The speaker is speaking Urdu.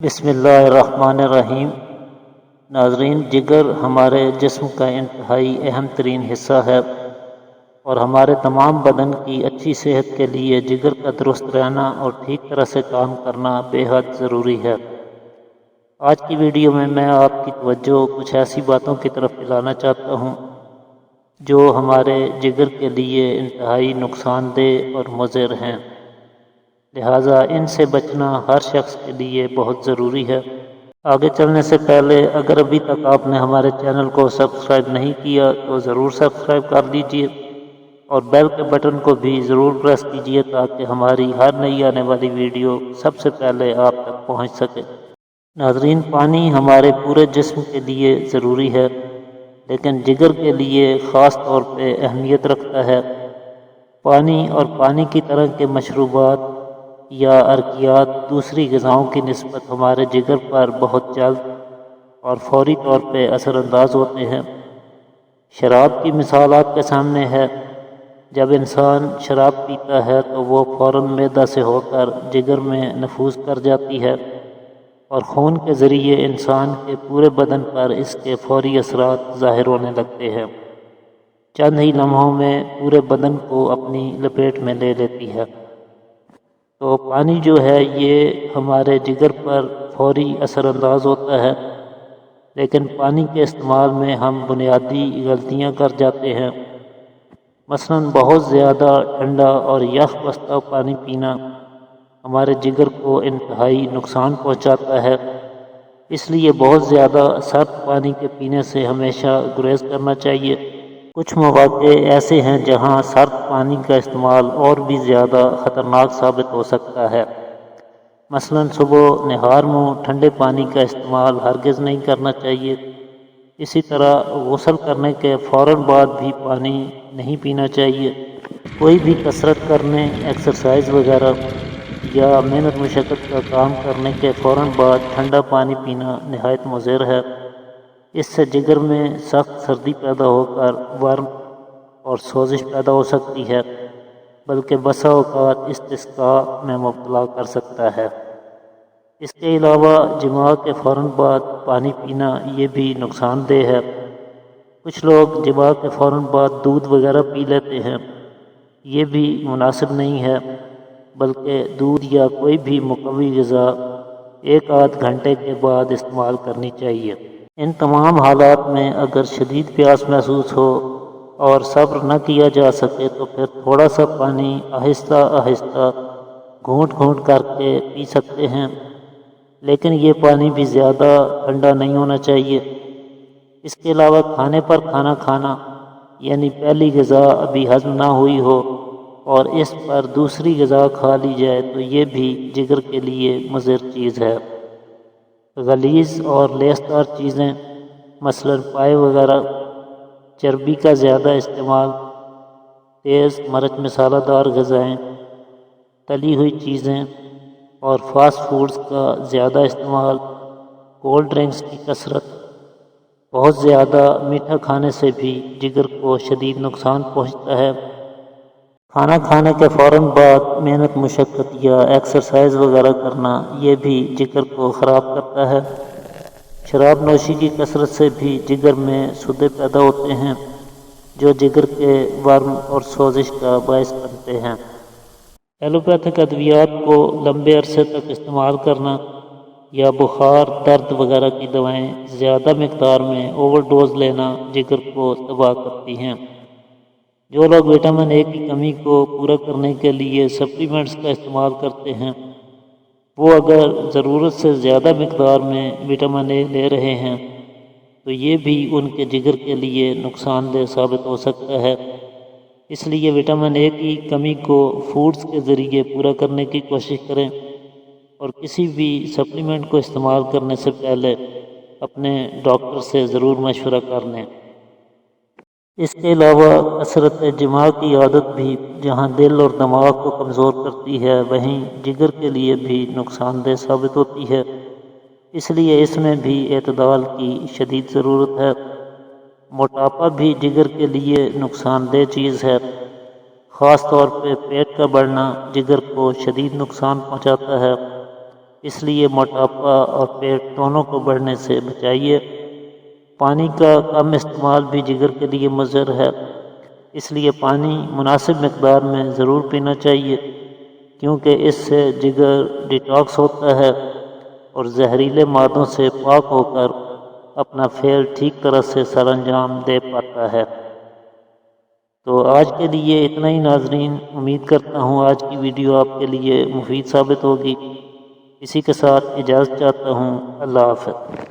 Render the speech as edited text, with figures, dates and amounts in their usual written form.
بسم اللہ الرحمن الرحیم۔ ناظرین، جگر ہمارے جسم کا انتہائی اہم ترین حصہ ہے اور ہمارے تمام بدن کی اچھی صحت کے لیے جگر کا درست رہنا اور ٹھیک طرح سے کام کرنا بے حد ضروری ہے۔ آج کی ویڈیو میں آپ کی توجہ کچھ ایسی باتوں کی طرف دلانا چاہتا ہوں جو ہمارے جگر کے لیے انتہائی نقصان دہ اور مضر ہیں، لہٰذا ان سے بچنا ہر شخص کے لیے بہت ضروری ہے۔ آگے چلنے سے پہلے اگر ابھی تک آپ نے ہمارے چینل کو سبسکرائب نہیں کیا تو ضرور سبسکرائب کر لیجئے اور بیل کے بٹن کو بھی ضرور پریس کیجئے تاکہ ہماری ہر نئی آنے والی ویڈیو سب سے پہلے آپ تک پہنچ سکے۔ ناظرین، پانی ہمارے پورے جسم کے لیے ضروری ہے، لیکن جگر کے لیے خاص طور پہ اہمیت رکھتا ہے۔ پانی اور پانی کی طرح کے مشروبات یا ارکیات دوسری غذاؤں کی نسبت ہمارے جگر پر بہت جلد اور فوری طور پہ اثر انداز ہوتے ہیں۔ شراب کی مثال آپ کے سامنے ہے۔ جب انسان شراب پیتا ہے تو وہ فوراً معدہ سے ہو کر جگر میں نفوذ کر جاتی ہے اور خون کے ذریعے انسان کے پورے بدن پر اس کے فوری اثرات ظاہر ہونے لگتے ہیں۔ چند ہی لمحوں میں پورے بدن کو اپنی لپیٹ میں لے لیتی ہے۔ تو پانی جو ہے یہ ہمارے جگر پر فوری اثر انداز ہوتا ہے، لیکن پانی کے استعمال میں ہم بنیادی غلطیاں کر جاتے ہیں۔ مثلاً بہت زیادہ ٹھنڈا اور یخ بستہ پانی پینا ہمارے جگر کو انتہائی نقصان پہنچاتا ہے، اس لیے بہت زیادہ سرد پانی کے پینے سے ہمیشہ گریز کرنا چاہیے۔ کچھ مواقع ایسے ہیں جہاں سرد پانی کا استعمال اور بھی زیادہ خطرناک ثابت ہو سکتا ہے۔ مثلاً صبح نہار منہ ٹھنڈے پانی کا استعمال ہرگز نہیں کرنا چاہیے۔ اسی طرح غسل کرنے کے فوراً بعد بھی پانی نہیں پینا چاہیے۔ کوئی بھی کسرت کرنے، ایکسرسائز وغیرہ یا محنت مشقت کا کام کرنے کے فوراً بعد ٹھنڈا پانی پینا نہایت مضر ہے۔ اس سے جگر میں سخت سردی پیدا ہو کر ورم اور سوزش پیدا ہو سکتی ہے، بلکہ بسا اوقات استسقاء میں مبتلا کر سکتا ہے۔ اس کے علاوہ جماع کے فوراً بعد پانی پینا یہ بھی نقصان دہ ہے۔ کچھ لوگ جماع کے فوراً بعد دودھ وغیرہ پی لیتے ہیں، یہ بھی مناسب نہیں ہے، بلکہ دودھ یا کوئی بھی مقوی غذا 1-8 گھنٹے کے بعد استعمال کرنی چاہیے۔ ان تمام حالات میں اگر شدید پیاس محسوس ہو اور صبر نہ کیا جا سکے تو پھر تھوڑا سا پانی آہستہ آہستہ گھونٹ گھونٹ کر کے پی سکتے ہیں، لیکن یہ پانی بھی زیادہ ٹھنڈا نہیں ہونا چاہیے۔ اس کے علاوہ کھانے پر کھانا کھانا، یعنی پہلی غذا ابھی ہضم نہ ہوئی ہو اور اس پر دوسری غذا کھا لی جائے تو یہ بھی جگر کے لیے مضر چیز ہے۔ غلیظ اور لیسدار چیزیں مثلاً پائے وغیرہ، چربی کا زیادہ استعمال، تیز مرچ مسالہ دار غذائیں، تلی ہوئی چیزیں اور فاسٹ فوڈز کا زیادہ استعمال، کولڈ ڈرنکس کی کثرت، بہت زیادہ میٹھا کھانے سے بھی جگر کو شدید نقصان پہنچتا ہے۔ کھانا کھانے کے فوراً بعد محنت مشقت یا ایکسرسائز وغیرہ کرنا یہ بھی جگر کو خراب کرتا ہے۔ شراب نوشی کی کثرت سے بھی جگر میں سودے پیدا ہوتے ہیں جو جگر کے ورم اور سوزش کا باعث بنتے ہیں۔ ایلوپیتھک ادویات کو لمبے عرصے تک استعمال کرنا یا بخار، درد وغیرہ کی دوائیں زیادہ مقدار میں اوور ڈوز لینا جگر کو تباہ کرتی ہیں۔ جو لوگ وٹامن اے کی کمی کو پورا کرنے کے لیے سپلیمنٹس کا استعمال کرتے ہیں، وہ اگر ضرورت سے زیادہ مقدار میں وٹامن اے لے رہے ہیں تو یہ بھی ان کے جگر کے لیے نقصان دہ ثابت ہو سکتا ہے۔ اس لیے وٹامن اے کی کمی کو فوڈز کے ذریعے پورا کرنے کی کوشش کریں اور کسی بھی سپلیمنٹ کو استعمال کرنے سے پہلے اپنے ڈاکٹر سے ضرور مشورہ کر لیں۔ اس کے علاوہ کثرت جماع کی عادت بھی جہاں دل اور دماغ کو کمزور کرتی ہے، وہیں جگر کے لیے بھی نقصان دہ ثابت ہوتی ہے۔ اس لیے اس میں بھی اعتدال کی شدید ضرورت ہے۔ موٹاپا بھی جگر کے لیے نقصان دہ چیز ہے۔ خاص طور پہ پیٹ کا بڑھنا جگر کو شدید نقصان پہنچاتا ہے۔ اس لیے موٹاپا اور پیٹ دونوں کو بڑھنے سے بچائیے۔ پانی کا کم استعمال بھی جگر کے لیے مضر ہے، اس لیے پانی مناسب مقدار میں ضرور پینا چاہیے، کیونکہ اس سے جگر ڈیٹاکس ہوتا ہے اور زہریلے مادوں سے پاک ہو کر اپنا فعل ٹھیک طرح سے سر انجام دے پاتا ہے۔ تو آج کے لیے اتنا ہی ناظرین، امید کرتا ہوں آج کی ویڈیو آپ کے لیے مفید ثابت ہوگی۔ اسی کے ساتھ اجازت چاہتا ہوں، اللہ حافظ۔